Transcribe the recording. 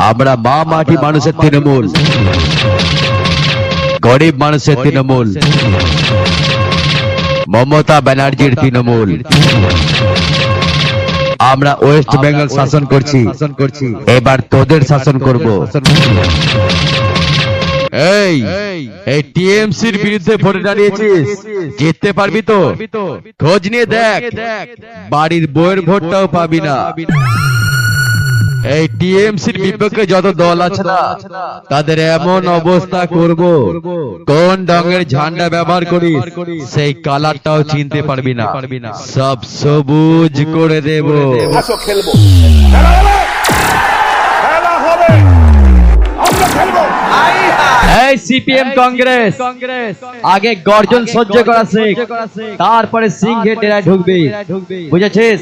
আমরা মা মাটি মানুষের তৃণমূল, গরিব মানুষের তৃণমূল, মমতা ব্যানার্জির তৃণমূল। আমরা ওয়েস্ট বেঙ্গল শাসন করছি, এবার তোদের শাসন করব। এই টিএমসির বিরুদ্ধে ভোটে দাঁড়িয়েছিস, জিততে পারবি তো? খোঁজ নিয়ে দেখ, বাড়ির বউয়ের ভোটটাও পাবি না। এই টিএমসির বিপক্ষে যত দল আছে না, তাদের এমন অবস্থা করব, কোন রঙের ঝান্ডা ব্যবহার করিস সেই কালারটাও চিনতে পারবি না, সব সবুজ করে দেব। খেলবো, খেলা হবে, আমরা খেলবো। এই সিপিএম কংগ্রেস আগে গর্জন সহ্য করা শেখ, তারপরে সিংহে ডেরায় ঢুকবি, বুঝেছিস?